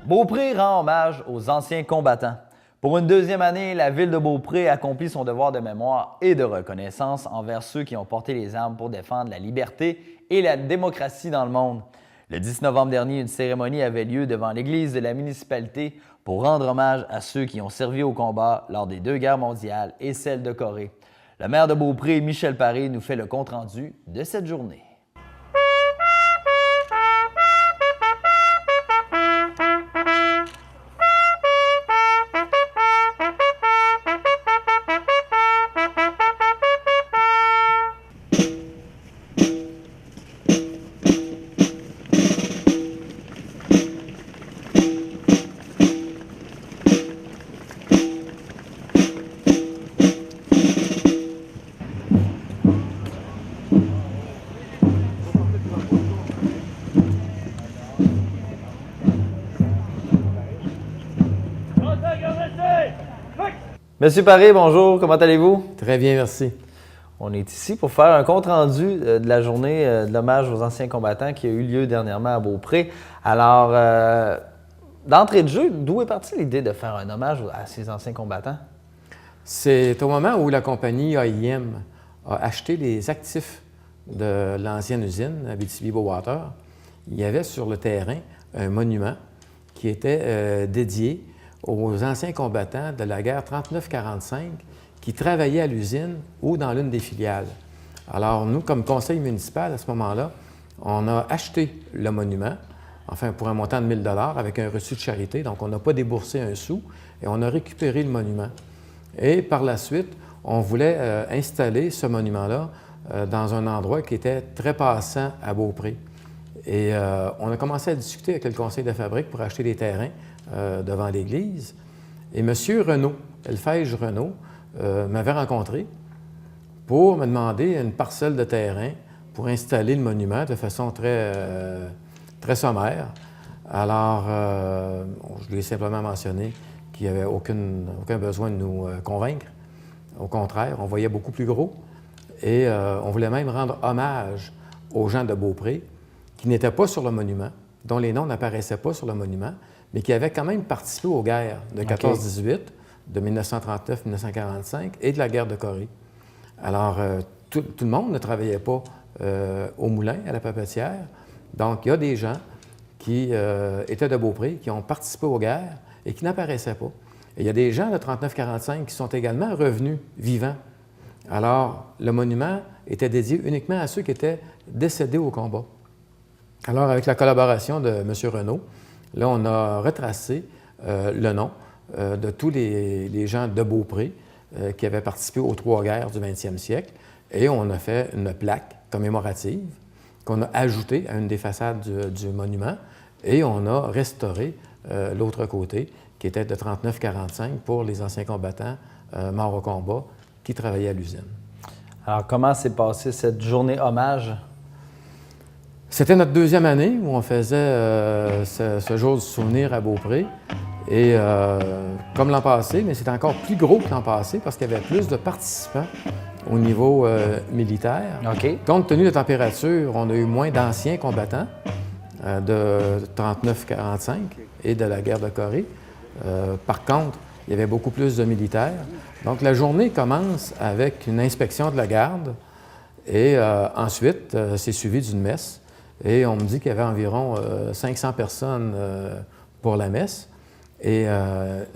Beaupré rend hommage aux anciens combattants. Pour une deuxième année, la ville de Beaupré accomplit son devoir de mémoire et de reconnaissance envers ceux qui ont porté les armes pour défendre la liberté et la démocratie dans le monde. Le 10 novembre dernier, une cérémonie avait lieu devant l'église de la municipalité pour rendre hommage à ceux qui ont servi au combat lors des 2 guerres mondiales et celle de Corée. Le maire de Beaupré, Michel Paré, nous fait le compte-rendu de cette journée. Monsieur Paré, bonjour, comment allez-vous? Très bien, merci. On est ici pour faire un compte-rendu de la journée de l'hommage aux anciens combattants qui a eu lieu dernièrement à Beaupré. Alors, d'entrée de jeu, d'où est partie l'idée de faire un hommage à ces anciens combattants? C'est au moment où la compagnie AIM a acheté les actifs de l'ancienne usine, Abitibi-Bowater. Il y avait sur le terrain un monument qui était dédié aux anciens combattants de la guerre 39-45 qui travaillaient à l'usine ou dans l'une des filiales. Alors, nous, comme conseil municipal, à ce moment-là, on a acheté le monument, enfin pour un montant de 1 000 $ avec un reçu de charité, donc on n'a pas déboursé un sou, et on a récupéré le monument. Et par la suite, on voulait installer ce monument-là dans un endroit qui était très passant à Beaupré. Et on a commencé à discuter avec le conseil de fabrique pour acheter des terrains devant l'église. Et M. Renaud, Elfège Renaud, m'avait rencontré pour me demander une parcelle de terrain pour installer le monument de façon très sommaire. Alors, je lui ai simplement mentionné qu'il n'y avait aucun besoin de nous convaincre. Au contraire, on voyait beaucoup plus gros. Et on voulait même rendre hommage aux gens de Beaupré qui n'étaient pas sur le monument, dont les noms n'apparaissaient pas sur le monument, mais qui avaient quand même participé aux guerres de 14-18, de 1939-1945 et de la guerre de Corée. Alors, tout le monde ne travaillait pas au moulin, à la papetière. Donc, il y a des gens qui étaient de Beaupré, qui ont participé aux guerres et qui n'apparaissaient pas. Et il y a des gens de 39-45 qui sont également revenus vivants. Alors, le monument était dédié uniquement à ceux qui étaient décédés au combat. Alors, avec la collaboration de M. Renaud, là, on a retracé le nom de tous les gens de Beaupré qui avaient participé aux 3 guerres du 20e siècle et on a fait une plaque commémorative qu'on a ajoutée à une des façades du monument et on a restauré l'autre côté qui était de 39-45 pour les anciens combattants morts au combat qui travaillaient à l'usine. Alors, comment s'est passée cette journée hommage? C'était notre 2e année où on faisait ce jour du souvenir à Beaupré. Et comme l'an passé, mais c'était encore plus gros que l'an passé parce qu'il y avait plus de participants au niveau militaire. Okay. Compte tenu de la température, on a eu moins d'anciens combattants de 39-45 et de la guerre de Corée. Par contre, il y avait beaucoup plus de militaires. Donc la journée commence avec une inspection de la garde et ensuite, c'est suivi d'une messe. Et on me dit qu'il y avait environ 500 personnes pour la messe. Et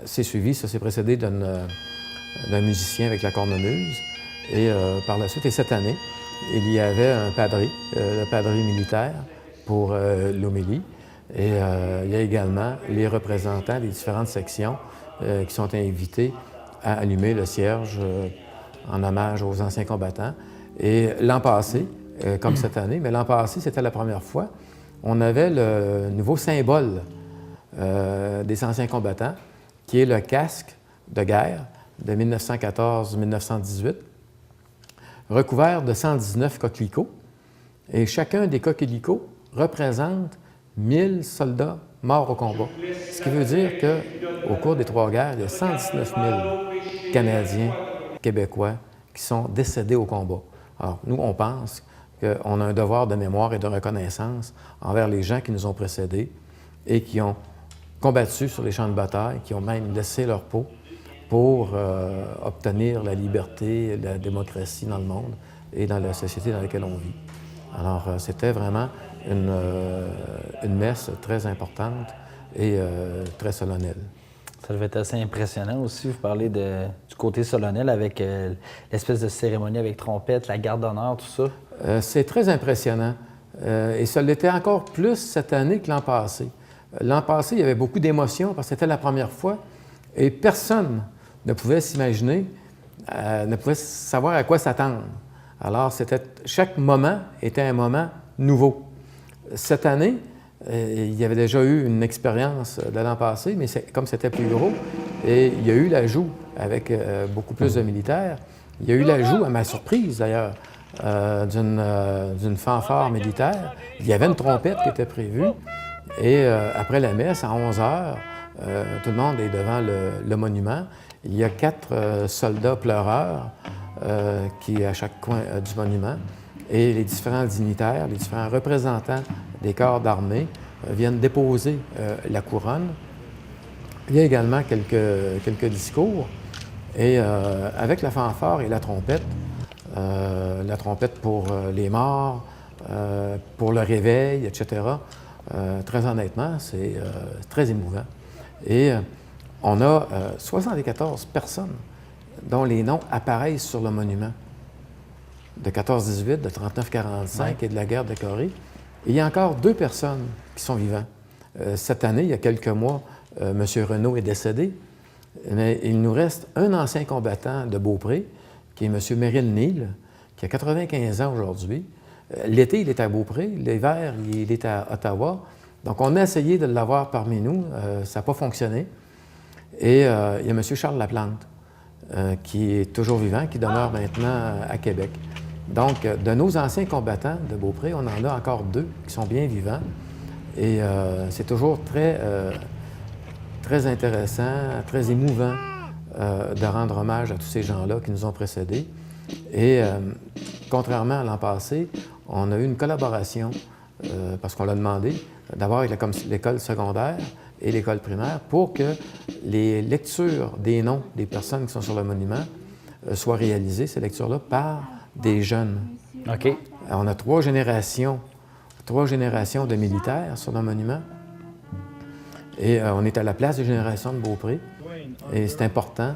c'est suivi, ça s'est précédé d'un musicien avec la cornemuse. Et par la suite, et cette année, il y avait un padri, le padri militaire pour l'homélie. Et il y a également les représentants des différentes sections qui sont invités à allumer le cierge en hommage aux anciens combattants. Et l'an passé, comme cette année, mais l'an passé, c'était la première fois, on avait le nouveau symbole des anciens combattants, qui est le casque de guerre de 1914-1918, recouvert de 119 coquelicots. Et chacun des coquelicots représente 1000 soldats morts au combat. Ce qui veut dire qu'au cours des 3 guerres, il y a 119 000 Canadiens, Québécois qui sont décédés au combat. Alors, nous, on pense qu'on a un devoir de mémoire et de reconnaissance envers les gens qui nous ont précédés et qui ont combattu sur les champs de bataille, qui ont même laissé leur peau pour obtenir la liberté, la démocratie dans le monde et dans la société dans laquelle on vit. Alors, c'était vraiment une messe très importante et très solennelle. Ça devait être assez impressionnant aussi. Vous parlez du côté solennel avec l'espèce de cérémonie avec trompette, la garde d'honneur, tout ça. C'est très impressionnant. Et ça l'était encore plus cette année que l'an passé. L'an passé, il y avait beaucoup d'émotions parce que c'était la première fois et personne ne pouvait s'imaginer, ne pouvait savoir à quoi s'attendre. Alors, chaque moment était un moment nouveau. Cette année, il y avait déjà eu une expérience de l'an passé, mais comme c'était plus gros, et il y a eu l'ajout avec beaucoup plus de militaires. Il y a eu l'ajout, à ma surprise d'ailleurs, d'une fanfare militaire. Il y avait une trompette qui était prévue. Et après la messe, à 11 heures, tout le monde est devant le monument. Il y a 4 soldats pleureurs qui à chaque coin du monument. Et les différents dignitaires, les différents représentants des corps d'armée viennent déposer la couronne. Il y a également quelques discours. Et avec la fanfare et la trompette pour les morts, pour le réveil, etc., très honnêtement, c'est très émouvant. Et on a 74 personnes dont les noms apparaissent sur le monument, de 14-18, de 39-45 et de la guerre de Corée. Et il y a encore 2 personnes qui sont vivantes. Cette année, il y a quelques mois, M. Renault est décédé, mais il nous reste un ancien combattant de Beaupré, qui est M. Merrill Neal, qui a 95 ans aujourd'hui. L'été, il est à Beaupré, l'hiver, il est à Ottawa. Donc, on a essayé de l'avoir parmi nous, ça n'a pas fonctionné. Et il y a M. Charles Laplante, qui est toujours vivant, qui demeure maintenant à Québec. Donc, de nos anciens combattants de Beaupré, on en a encore 2 qui sont bien vivants. Et c'est toujours très intéressant, très émouvant de rendre hommage à tous ces gens-là qui nous ont précédés. Et contrairement à l'an passé, on a eu une collaboration, parce qu'on l'a demandé, d'abord avec l'école secondaire et l'école primaire, pour que les lectures des noms des personnes qui sont sur le monument soient réalisées, ces lectures-là, par des jeunes. OK. Alors, on a 3 générations de militaires sur le monument. Et on est à la place des générations de Beaupré. Et c'est important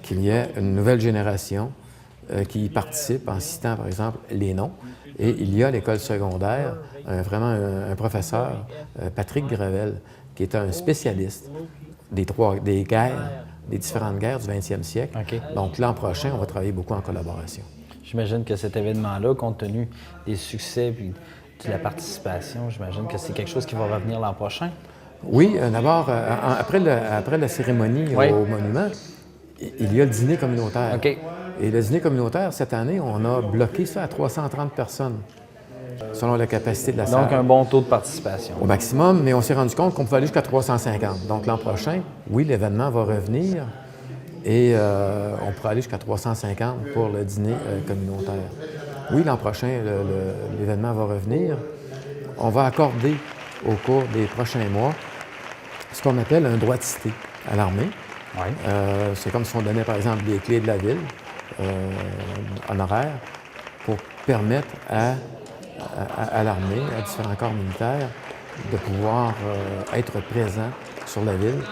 qu'il y ait une nouvelle génération qui y participe en citant, par exemple, les noms. Et il y a à l'école secondaire vraiment un professeur, Patrick Gravel, qui est un spécialiste des différentes guerres du 20e siècle. Okay. Donc l'an prochain, on va travailler beaucoup en collaboration. J'imagine que cet événement-là, compte tenu des succès et de la participation, j'imagine que c'est quelque chose qui va revenir l'an prochain? Oui, d'abord, après la cérémonie au monument, il y a le dîner communautaire. OK. Et le dîner communautaire, cette année, on a bloqué ça à 330 personnes, selon la capacité de la salle. Donc, un bon taux de participation. Au maximum, mais on s'est rendu compte qu'on pouvait aller jusqu'à 350. Donc, l'an prochain, oui, l'événement va revenir et on pourra aller jusqu'à 350 pour le dîner communautaire. Oui, l'an prochain, l'événement va revenir. On va accorder au cours des prochains mois ce qu'on appelle un droit de cité à l'armée. Oui. C'est comme si on donnait, par exemple, les clés de la ville honoraires pour permettre à l'armée, à différents corps militaires, de pouvoir être présents sur la ville,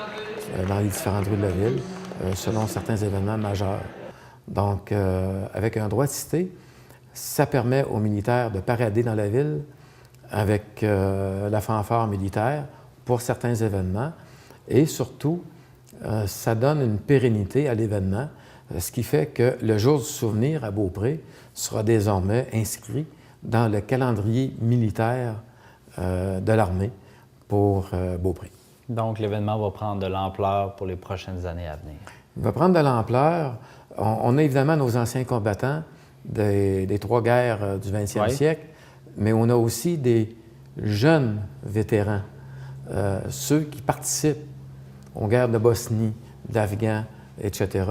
dans les différentes rues de la ville, selon certains événements majeurs. Donc, avec un droit de cité, ça permet aux militaires de parader dans la ville avec la fanfare militaire pour certains événements et surtout, ça donne une pérennité à l'événement, ce qui fait que le jour du souvenir à Beaupré sera désormais inscrit dans le calendrier militaire de l'armée pour Beaupré. Donc, l'événement va prendre de l'ampleur pour les prochaines années à venir. Il va prendre de l'ampleur. On a évidemment nos anciens combattants des 3 guerres du 20e siècle, mais on a aussi des jeunes vétérans, ceux qui participent aux guerres de Bosnie, d'Afghan, etc.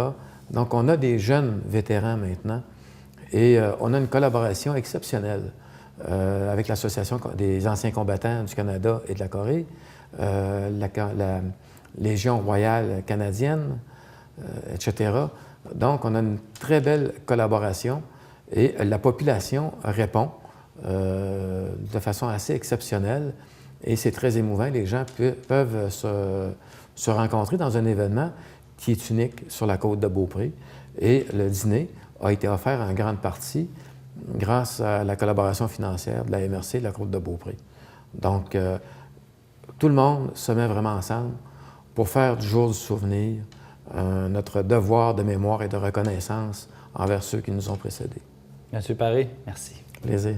Donc, on a des jeunes vétérans maintenant et on a une collaboration exceptionnelle avec l'Association des anciens combattants du Canada et de la Corée. la Légion royale canadienne, etc. Donc, on a une très belle collaboration et la population répond de façon assez exceptionnelle et c'est très émouvant. Les gens peuvent se rencontrer dans un événement qui est unique sur la côte de Beaupré et le dîner a été offert en grande partie grâce à la collaboration financière de la MRC de la côte de Beaupré. Donc, tout le monde se met vraiment ensemble pour faire du jour du souvenir notre devoir de mémoire et de reconnaissance envers ceux qui nous ont précédés. Monsieur Paré, merci. Plaisir.